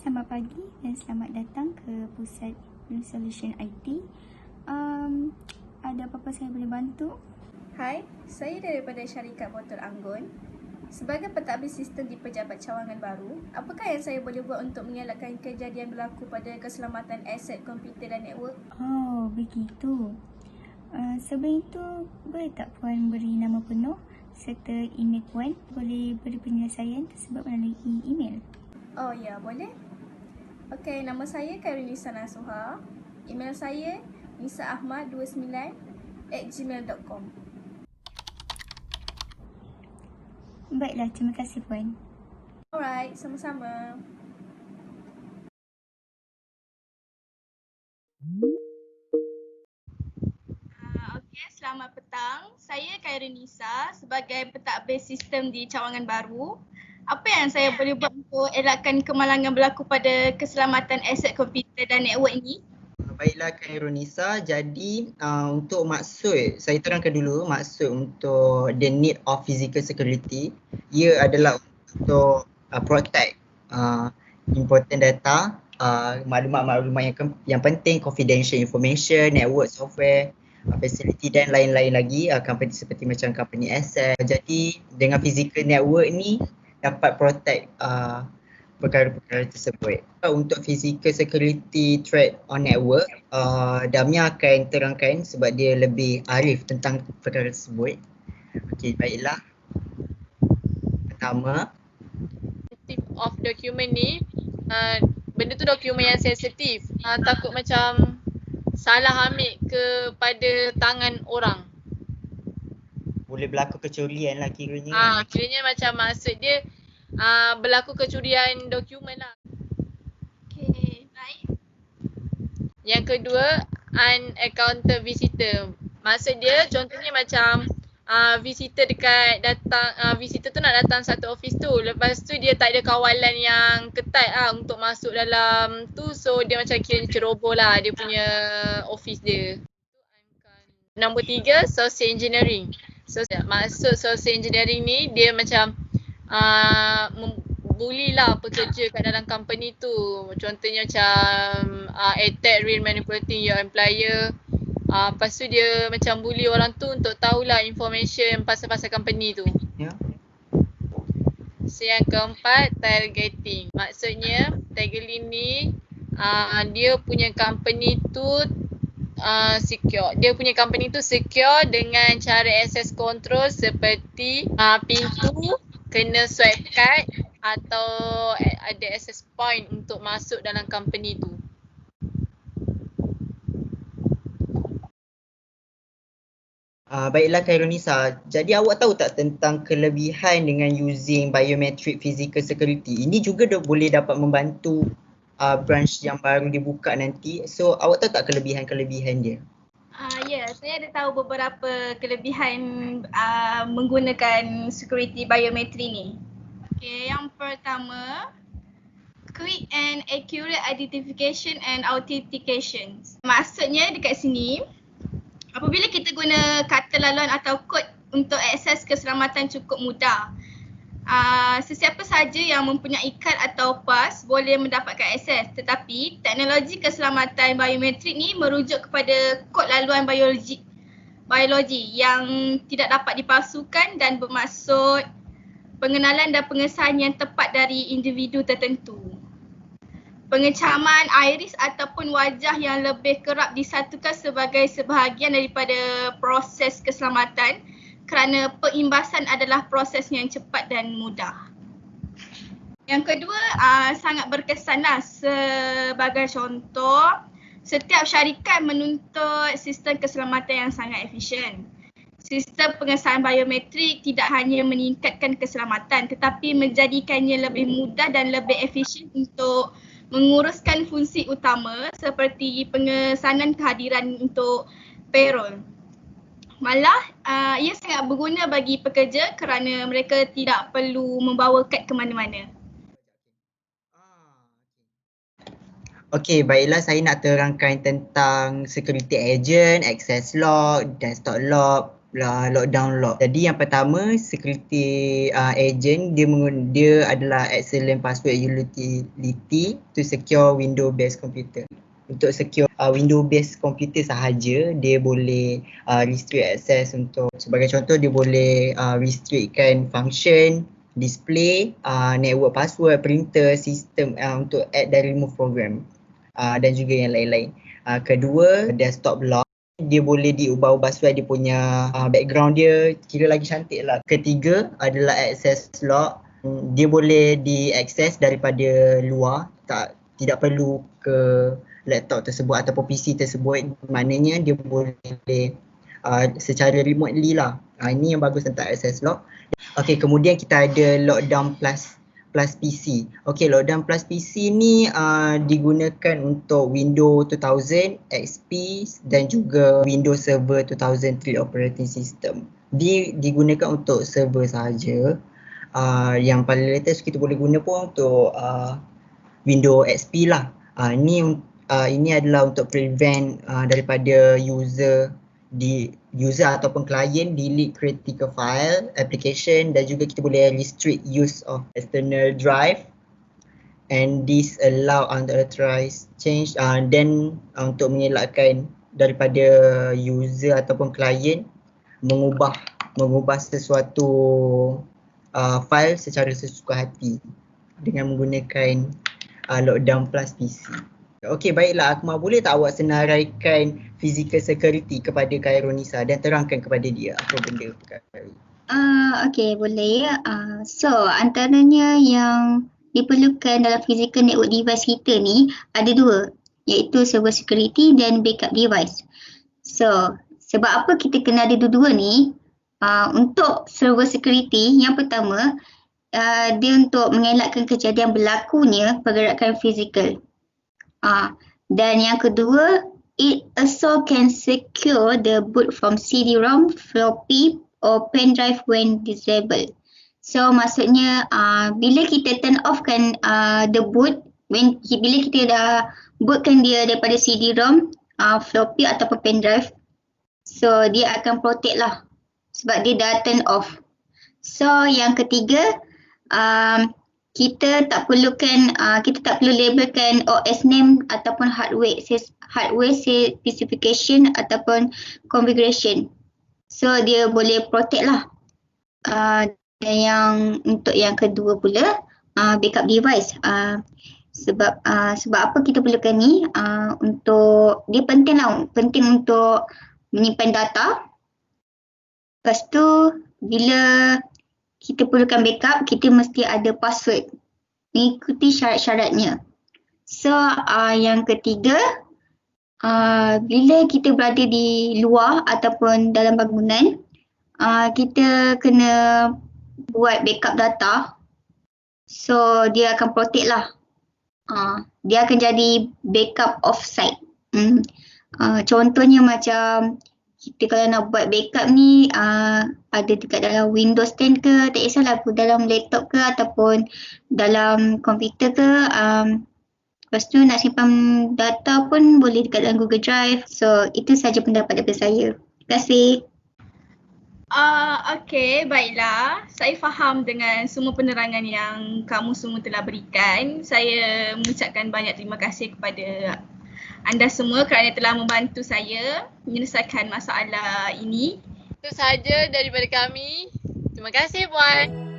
selamat pagi dan selamat datang ke Pusat Solution IT. Ada apa-apa saya boleh bantu? Hai, saya daripada syarikat Botol Anggun. Sebagai pentadbir sistem di Pejabat Cawangan Baru, apakah yang saya boleh buat untuk mengelakkan kejadian berlaku pada keselamatan aset komputer dan network? Oh, begitu. Sebelum itu, boleh tak Puan beri nama penuh serta email Puan? Boleh beri penyelesaian tersebut melalui email. Oh ya, boleh. Okey, nama saya Kairunisa Nasuha. Email saya nisaahmad29@gmail.com. Baiklah, terima kasih Puan. Alright, sama-sama. Okey, selamat petang. Saya Kairunisa sebagai pentadbir sistem di Cawangan Baru. Apa yang saya boleh buat untuk elakkan kemalangan berlaku pada keselamatan aset komputer dan network ini? Baiklah Khairunisa, jadi untuk maksud, saya terangkan dulu maksud untuk the need of physical security. Ia adalah untuk protect important data, maklumat-maklumat yang penting, confidential information, network software, facility dan lain-lain lagi, company seperti macam company asset. Jadi dengan physical network ni dapat protect perkara-perkara tersebut. Untuk physical security threat on network, Damia akan terangkan sebab dia lebih arif tentang perkara tersebut. Okey, baiklah. Pertama, sensitif of dokumen ni, benda tu dokumen yang sensitif. Takut macam salah ambil kepada tangan orang. boleh berlaku kecurian lah kiranya. Kiranya macam maksud dia berlaku kecurian dokumen lah. Okey, baik. Yang kedua, unaccounted visitor. Maksud dia contohnya macam visitor visitor tu nak datang satu office tu, lepas tu dia tak ada kawalan yang ketat untuk masuk dalam tu, so dia macam kira ceroboh lah dia punya office dia. Nombor 3, social engineering. Maksud social engineering ni dia macam bully lah pekerja kat dalam company tu. Contohnya macam attack, real manipulating your employer. Lepas tu dia macam bully orang tu untuk tahulah information pasal-pasal company tu. Ya. So yang keempat, targeting. Maksudnya targeting ni dia punya company tu secure. Dia punya company tu secure dengan cara access control seperti pintu kena swipe card atau ada access point untuk masuk dalam company tu. Baiklah Khairunisa, jadi awak tahu tak tentang kelebihan dengan using biometric physical security? Ini juga boleh dapat membantu branch yang baru dibuka nanti. So awak tahu tak kelebihan-kelebihan dia? Ya, saya ada tahu beberapa kelebihan menggunakan security biometri ni. Okey, yang pertama, quick and accurate identification and authentication. Maksudnya dekat sini, apabila kita guna kata laluan atau kod untuk akses keselamatan cukup mudah. Sesiapa sahaja yang mempunyai kad atau pas boleh mendapatkan akses, tetapi teknologi keselamatan biometrik ni merujuk kepada kod laluan biologi yang tidak dapat dipalsukan dan bermaksud pengenalan dan pengesahan yang tepat dari individu tertentu. Pengecaman iris ataupun wajah yang lebih kerap disatukan sebagai sebahagian daripada proses keselamatan kerana perimbasan adalah proses yang cepat dan mudah. Yang kedua, sangat berkesanlah. Sebagai contoh, setiap syarikat menuntut sistem keselamatan yang sangat efisien. Sistem pengesahan biometrik tidak hanya meningkatkan keselamatan tetapi menjadikannya lebih mudah dan lebih efisien untuk menguruskan fungsi utama seperti pengesanan kehadiran untuk payroll. Malah, ia sangat berguna bagi pekerja kerana mereka tidak perlu membawa kad ke mana-mana. Okey, baiklah saya nak terangkan tentang security agent, access log, desktop log, lockdown lock. Jadi yang pertama, security agent dia adalah excellent password utility to secure window based computer. Untuk secure window based computer sahaja, dia boleh restrict access. Untuk sebagai contoh, dia boleh restrictkan function, display, network password, printer, sistem untuk add dan remove program dan juga yang lain-lain. Kedua, desktop lock. Dia boleh diubah-ubah sesuai dia punya background dia, kira lagi cantik lah. Ketiga adalah access lock. Dia boleh diakses daripada luar, tidak perlu ke laptop tersebut ataupun PC tersebut. Maknanya dia boleh secara remotely lah. Ini yang bagus tentang access lock. Okay, kemudian kita ada lockdown plus PC. Okay, lockdown plus PC ni digunakan untuk Windows 2000, XP dan juga Windows Server 2003 operating system. Digunakan untuk server sahaja. Yang paling latest kita boleh guna pun untuk Windows XP lah. Ini adalah untuk prevent daripada user ataupun klien delete critical file, application, dan juga kita boleh restrict use of external drive and disallow unauthorized change. Dan untuk mengelakkan daripada user ataupun klien mengubah sesuatu file secara sesuka hati dengan menggunakan lockdown plus PC. Okey, baiklah Akmal, boleh tak awak senaraikan physical security kepada Khairunisa dan terangkan kepada dia apa benda perkara? Okey, boleh. So, antaranya yang diperlukan dalam physical network device kita ni ada dua, iaitu server security dan backup device. So, sebab apa kita kena ada dua-dua ni? Untuk server security, yang pertama, dia untuk mengelakkan kejadian berlakunya pergerakan fizikal. Dan yang kedua, it also can secure the boot from CD-ROM, floppy or pen drive when disabled. So maksudnya bila kita turn off kan the boot, bila kita dah bootkan dia daripada CD-ROM, floppy ataupun pen drive, so dia akan protect lah sebab dia dah turn off. So yang ketiga, kita tak perlu labelkan OS name ataupun hardware specification ataupun configuration. So dia boleh protect lah. Dan untuk yang kedua pula, backup device. Sebab apa kita perlukan ni? Untuk dia penting untuk menyimpan data. Lepas tu bila kita perlukan backup, kita mesti ada password. Mengikuti syarat-syaratnya. So, yang ketiga, bila kita berada di luar ataupun dalam bangunan, kita kena buat backup data. So, dia akan protect lah. Dia akan jadi backup offsite. Contohnya macam kita kalau nak buat backup ni ada dekat dalam Windows 10 ke, tak kisahlah dalam laptop ke ataupun dalam komputer ke. Lepas tu nak simpan data pun boleh dekat dalam Google Drive. So itu saja pendapat daripada saya. Terima kasih. Okay, baiklah. Saya faham dengan semua penerangan yang kamu semua telah berikan. Saya mengucapkan banyak terima kasih kepada anda semua kerana telah membantu saya menyelesaikan masalah ini. Itu sahaja daripada kami. Terima kasih Puan.